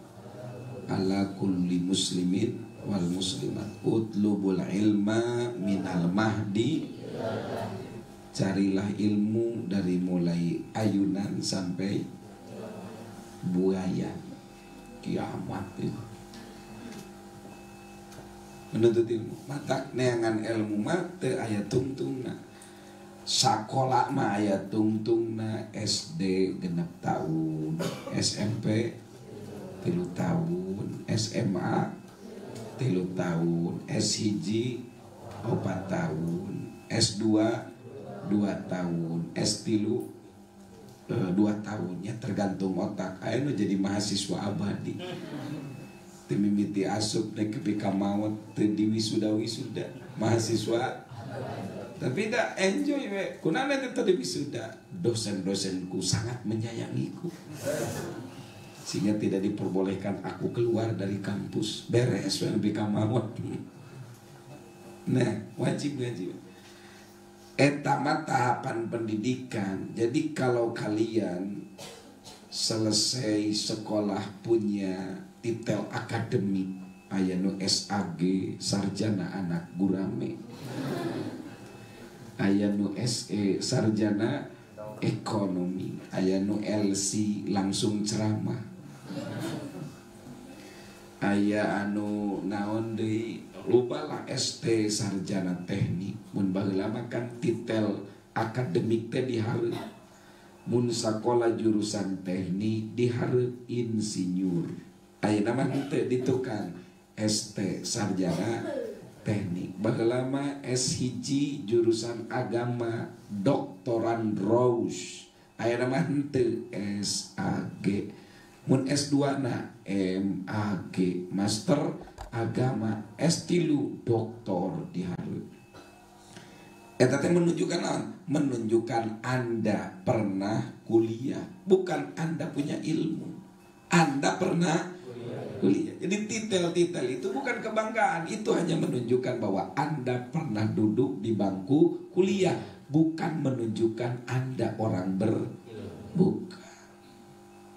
ala kulli muslimin wal muslimat. Utlubul ilma minal mahdi. Carilah ilmu dari mulai ayunan sampai buayan kiamat itu. Menuntut ilmu mata neangan ilmu mata ayat tungtungna sakola mah ayat tungtungna SD genep tahun, SMP 3 tahun, SMA 3 tahun, S1 4 tahun, S2 2 tahun, S3 2 tahunnya tergantung otak. Ayo jadi mahasiswa abadi. Timimiti asup nek pika maut di wisuda mahasiswa. Tapi tidak enjoy we. Kunana teh di wisuda. Dosen-dosenku sangat menyayangiku. Sehingga tidak diperbolehkan aku keluar dari kampus. Beres we pika maut. Nah, wajib. Etama tahapan pendidikan. Jadi kalau kalian selesai sekolah punya titel akademik, aya nu SAG sarjana anak gurame, aya nu SE sarjana ekonomi, aya nu LC langsung ceramah, aya anu naon deui lupa lah ST sarjana teknik. Mun baheula mah kan titel akademik teh dihareup. Mun sakola jurusan teknik dihareup insinyur. Ayeuna mah teu ditukang ST sarjana teknik. Baheula mah S1 jurusan agama doktoran Rous. Ayeuna mah teu SAG. Mun S2 na MAG master agama, S3 doktor dihareup. Eta teh menunjukkan apa? Menunjukkan Anda pernah kuliah, bukan Anda punya ilmu. Anda pernah kuliah. Jadi titel-titel itu bukan kebanggaan, itu hanya menunjukkan bahwa Anda pernah duduk di bangku kuliah, bukan menunjukkan Anda orang bukan.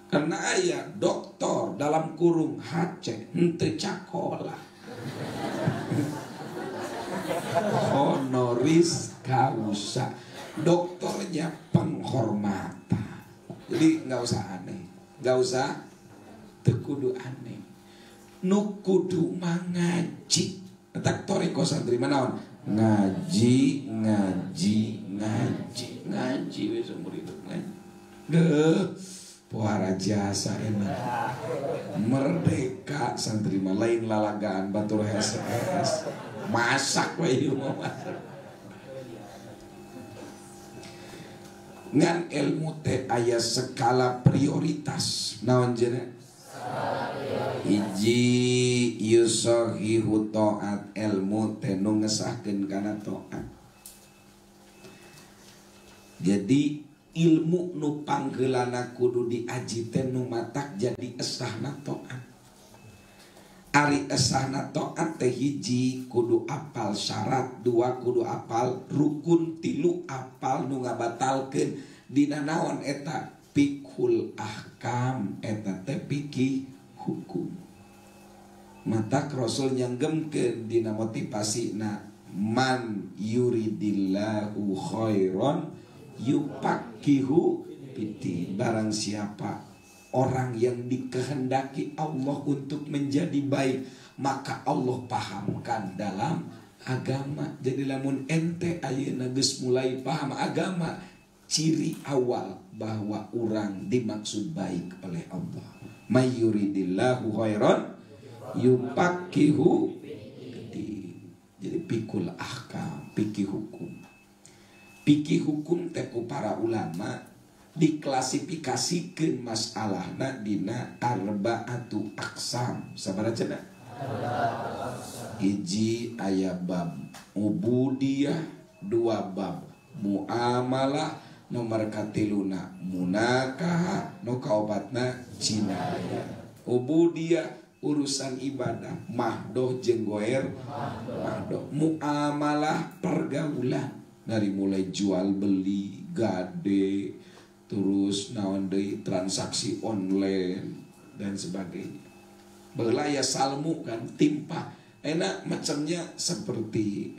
Karena ayah doktor dalam kurung HC henteu cakola. honoris causa, doktornya penghormatan. Jadi nggak usah aneh, nggak usah tekudu aneh, nu kudu mangaji. Tak toriko santri manaon ngaji wis umur hidup ngaji. Puara jasa enak merdeka santri mah lain lalagaan batur heses masak we ieu mah masak. Ngan ilmu teh aya skala prioritas naon jeneng hiji yusahihu ta'at ilmu teh nu ngesahkeun kana ta'at. Jadi ilmu nu panggeulana kudu diaji teh nu matak jadi esahna ta'at. Ari esahna ta'at teh hiji kudu apal syarat, dua kudu apal rukun, tilu apal nu ngabatalkeun dina naon eta fiqhul ahkam, eta teh fikih hukum. Mata Rasul nyanggem dina motivasina man yuridillahu khairan yupakihu piti. Barang siapa orang yang dikehendaki Allah untuk menjadi baik, maka Allah pahamkan dalam agama. Jadi lamun ente ayeuna geus mulai paham agama, ciri awal bahwa orang dimaksud baik oleh Allah. May yuridillahu khairan yupakihu. Jadi pikul ahkam, pikih hukum. Pikih hukum teku para ulama diklasifikasikeun masalahna dina arba'atu aqsam. Sabaraha cenah? Hiji aya bab ubudiyah, dua bab muamalah, nomor katiluna munakah, nu kaobatna cinaya. Ubudiyah urusan ibadah, mahdoh jeung goer mahdoh. Muamalah pergaulan, dari mulai jual beli, gade, terus naon deui transaksi online dan sebagainya. Baheula aya salmu kan timpah. Enak macamnya seperti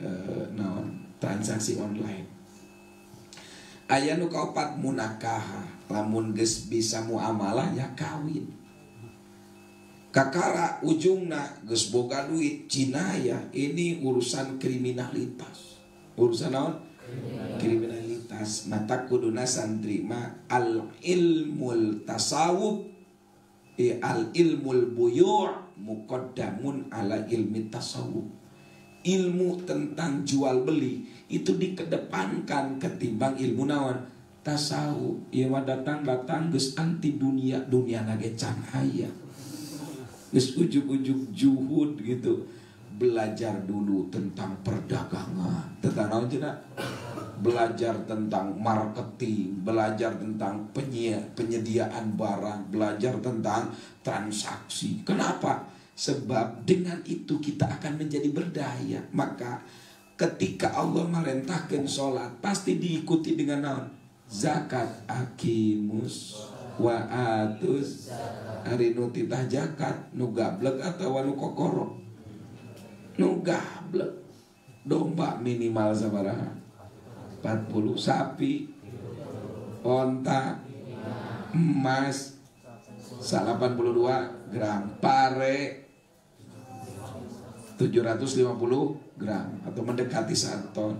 naon transaksi online. Aya nu kaopat munakah, lamun geus bisa muamalah ya kawin. Kakara ujungna geus boga duit cinaya, ini urusan kriminalitas. Urusan naon? Kriminalitas. Mata kuduna santri mah al ilmul tasawuf al ilmul buyu' muqaddamun ala ilmi tasawuf. Ilmu tentang jual beli itu dikedepankan ketimbang ilmu naon tasawuf. Ieu mah datang geus anti dunia nage can aya. Geus ujug-ujug juhud gitu. Belajar dulu tentang perdagangan, tentang naon cenah? Belajar tentang marketing, belajar tentang penyediaan barang, belajar tentang transaksi. Kenapa? Sebab dengan itu kita akan menjadi berdaya. Maka ketika Allah merintahkan sholat, pasti diikuti dengan naon? Zakat, akimus wa atus. Hari nu titah zakat, nu gablek atau nu kokoro? Nu gablek. Domba minimal sabaraha? 40, sapi, onta, emas 82 gram, pare 750 gram atau mendekati 1 ton.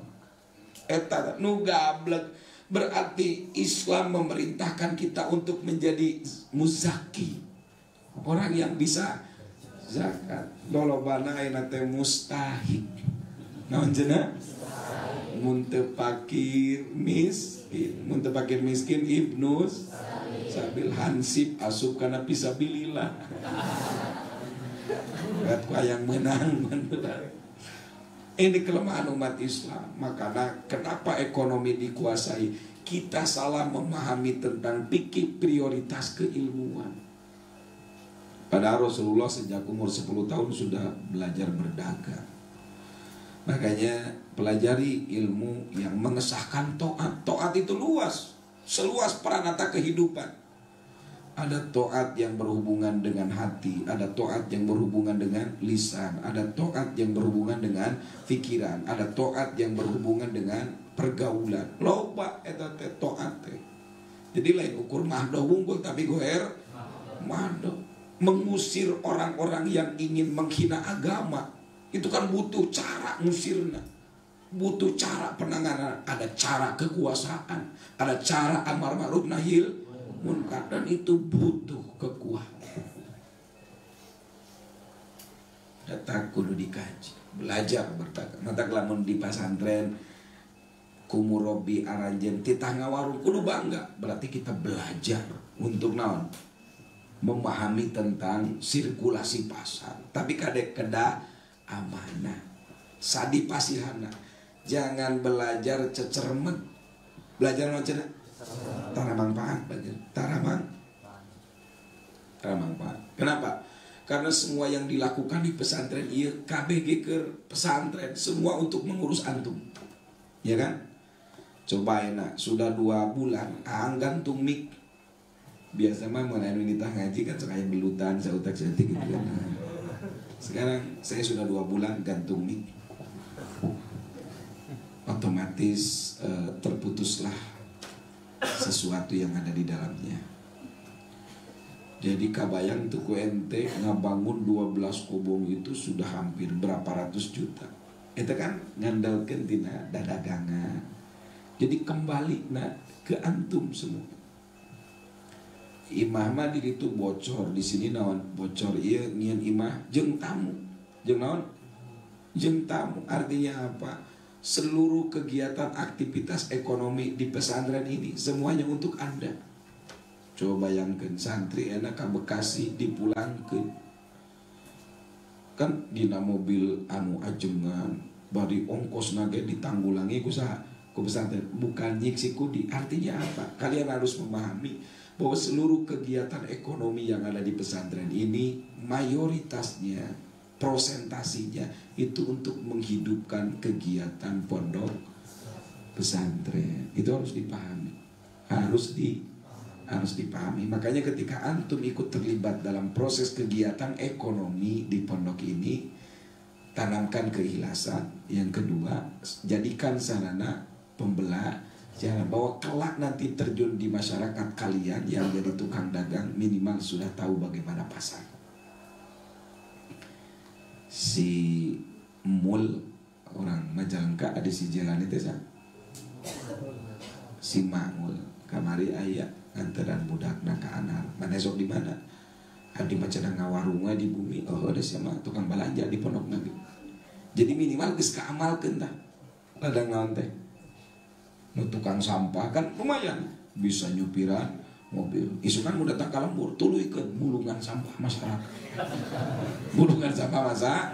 Eta nu gablek. Berarti Islam memerintahkan kita untuk menjadi muzaki, orang yang bisa zakat. Lolobana ayeuna teh mustahik. Naon cenah? Mun teu fakir miskin, mun teu fakir miskin ibnus sabil hansip asup kana fisabilillah. Berat yang menang. Ini kelemahan umat Islam. Makanya kenapa ekonomi dikuasai? Kita salah memahami tentang fikih prioritas keilmuan. Padahal Rasulullah sejak umur 10 tahun sudah belajar berdagang. Makanya pelajari ilmu yang mengesahkan ta'at. Ta'at itu luas, seluas peranata kehidupan. Ada taat yang berhubungan dengan hati, ada taat yang berhubungan dengan lisan, ada taat yang berhubungan dengan pikiran, ada taat yang berhubungan dengan pergaulan. Loba eta teh taat teh. Jadi lain ukur mahdoh wungkul tapi goer mahdoh. Mengusir orang-orang yang ingin menghina agama itu kan butuh cara ngusirna, butuh cara penanganan, ada cara kekuasaan, ada cara amar ma'ruf nahi munkar, dan itu butuh kekuatan. Datang kudu dikaji, belajar bertakwa. Mata lamun di pesantren kumurobi aranjen titah ngawarung kudu bangga, berarti kita belajar untuk naon? Memahami tentang sirkulasi pasar. Tapi kadek keda amanah sadi pasihana. Jangan belajar cecermet, belajar macam tara manfaat, tara manfaat. Kenapa? Karena semua yang dilakukan di pesantren iya KBG ke pesantren semua untuk mengurus antum, ya kan? Coba enak sudah 2 bulan gantung mik. Biasa mah mengenai wanita ngaji kan sekaya belutan, sautak cantik gitu kan. Sekarang saya sudah 2 bulan gantung mik, otomatis terputuslah sesuatu yang ada di dalamnya. Jadi kabayang tuku ente ngabangun 12 kobong itu sudah hampir berapa ratus juta. Itu kan ngandalkan tina dadagangan. Jadi kembali ke antum semua. Imah mah di itu bocor, di sini naon bocor iya nyian imah jeung tamu. Jeung naon? Jeung tamu artinya apa? Seluruh kegiatan aktivitas ekonomi di pesantren ini semuanya untuk Anda. Coba bayangkan santri enak ke Bekasi dipulangkan kan dina mobil anu ajengan bari ongkos nage ditanggulangi ku pesantren bukan nyiksiku di. Artinya apa? Kalian harus memahami bahwa seluruh kegiatan ekonomi yang ada di pesantren ini mayoritasnya, prosentasinya itu untuk menghidupkan kegiatan pondok pesantren. Itu harus dipahami, harus dipahami. Makanya ketika antum ikut terlibat dalam proses kegiatan ekonomi di pondok ini, tanamkan keikhlasan. Yang kedua, jadikan sarana pembelajaran bahwa kelak nanti terjun di masyarakat kalian yang jadi tukang dagang minimal sudah tahu bagaimana pasar. Si Mul orang Majalengka ada si jalan itu si Mangul kamari ayah antaran budakna ke anar mana esok di mana di macana ngawarungnya di bumi. Oh ada sama tukang belanja di pondok nabi. Jadi minimal geus kaamalkeun tah ladang naon teh nu tukang sampah kan lumayan bisa nyupiran mobil. Isu kan mau datang ke lembur tuluikeun bulungan sampah masyarakat. Bulungan sampah masa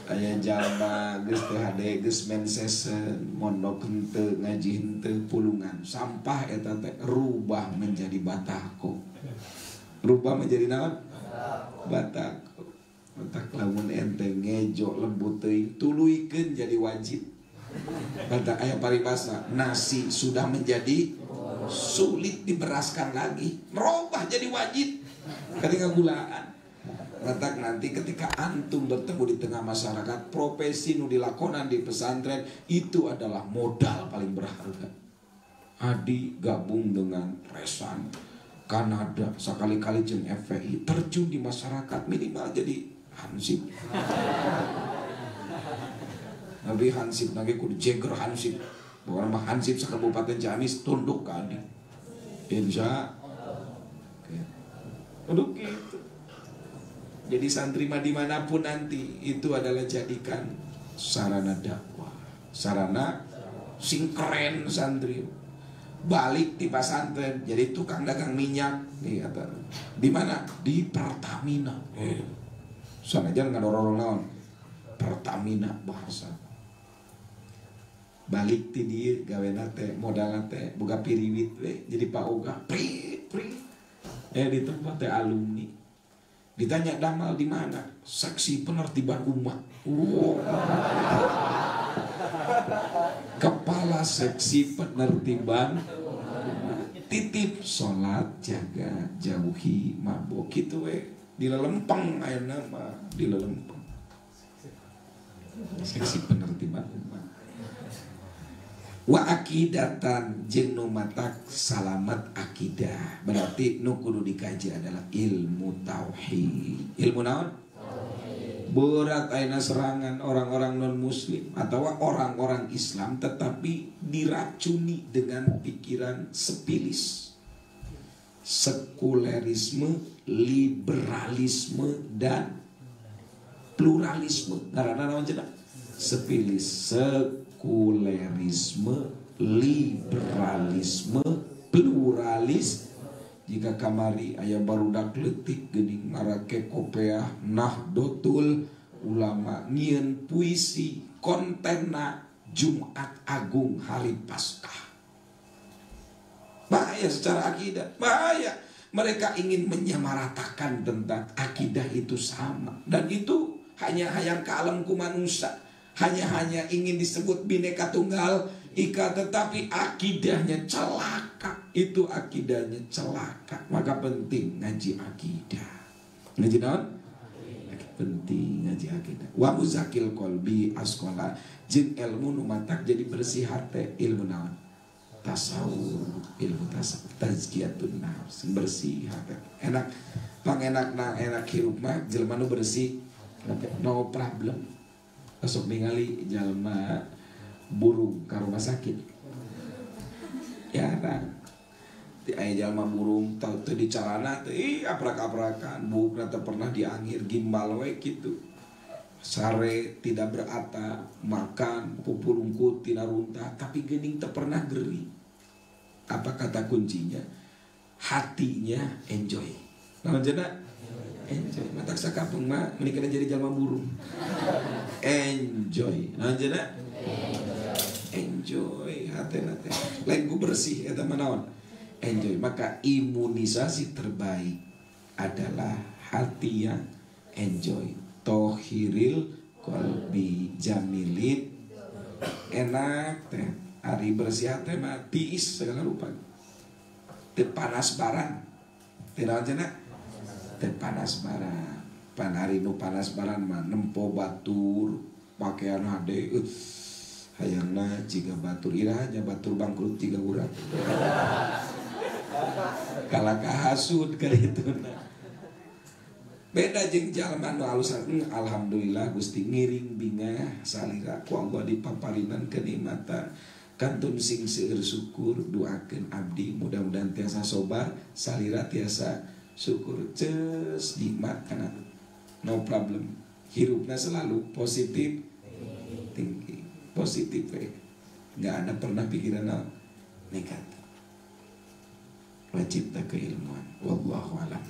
aya jalma geus teu hade geus mensesen mondok henteu ngaji henteu pulungan sampah eta teh rubah menjadi batako. Rubah menjadi naon? Batako. Matak lamun ente ngejo lembut teuing tuluikeun jadi wajib. Kata aya paribasa nasi sudah menjadi sulit diberaskan lagi, merubah jadi wajib. Ketika gulaan letak nanti ketika antum bertemu di tengah masyarakat, profesi nu dilakonan di pesantren itu adalah modal paling berharga. Adi gabung dengan Resan Kanada sekali-kali jeung FPI terjun di masyarakat minimal jadi hansip. Nabi hansip nage kudu jeger hansip. Bahwa mah hansip sakabupaten Ciamis tunduk ke Adi. Insya Allah gitu. Jadi santri mah dimanapun nanti itu adalah jadikan sarana dakwah, sarana sing keren santri. Balik di pesantren jadi tukang dagang minyak nih kata. Di mana? Di Pertamina. Sana jangan ngadorong naon. Pertamina bahasa. Balik ti dieu gawena teh modalna teh boga piriwit we jadi paoga pri. Di tempat teh alumni. Ditanya damal di mana? Seksi penertiban umat. Kepala seksi penertiban umat. titip sholat, jaga, jauhi mabok gitu we. Dilelempeng ayeuna mah, dilelempeng. Seksi penertiban umat. Wa akidatan jeung nu matak salamat akidah. Berarti nu kudu dikaji adalah ilmu tauhid. Ilmu naon? Berat ayeuna serangan orang-orang non muslim atau orang-orang Islam tetapi diracuni dengan pikiran sepilis, sekulerisme, liberalisme dan pluralisme. Karena naon cenah? Sepilis, sekulerisme, liberalisme, pluralis. Jika kamari aya barudak leutik geuning ngarake kopeah Nahdlatul Ulama nyieun puisi kontenna Jumat Agung hari Paskah. Bahaya secara akidah, bahaya. Mereka ingin menyamaratakan tentang akidah itu sama, dan itu hanya hayang kalem ku manusia, hanya ingin disebut Bhinneka Tunggal Ika, tetapi akidahnya celaka. Itu akidahnya celaka. Maka penting ngaji akidah. Ngaji naon? Penting ngaji akidah. Wa muzakil qalbi asqala, jeung ilmu nu matak jadi bersih hati. Ilmu naon? Tasawuf, ilmu tasawuf, tazkiyatun nafs, bersih hati. Enak, pangenakna enak hirup mah jelema nu bersih, no problem. Esok ningali jalma burung ke rumah sakit, ya kan? Di ayah jalma burung tahu tuh di calana tuh, aprak-aprakan, bukan teu pernah diangir gimbal we gitu. Sare tidak beratap, makan pupurungkut tina runtah, tapi geuning teu pernah geri. Apa kata kuncinya? Hatinya enjoy. Naon cenah? Enjoy. Matak sakapeung mah menikah jadi jalma burung. Enjoy. Naon cenah? Enjoy hatena teh. Lain ku bersih eta mah naon? Enjoy. Maka imunisasi terbaik adalah hati yang enjoy. Tohiril qalbi jamilin. Enak teh. Ari bersih hati mah tiis segala rupa. Teu panas barang. Teu naon cenah? Teu panas barang. Pan hari nu panas barang mah nempo batur, pakaian hade. Hayangna jika batur irahnya batur bangkrut 3 urang. Kalah kahasud kali itu. Beda jeung jalma nu alusan. Alhamdulillah Gusti ngiring bingah salira ku Allah dipaparinan kenikmatan. Kantun sing seueur syukur, doakeun abdi mudah-mudahan tiasa sobar, salira tiasa syukur, ceus nikmat kana no problem. Hirupna selalu positif thinking. Positif nggak ada pernah pikiran negatif. Wajib tak keilmuan. Wallahu a'lam.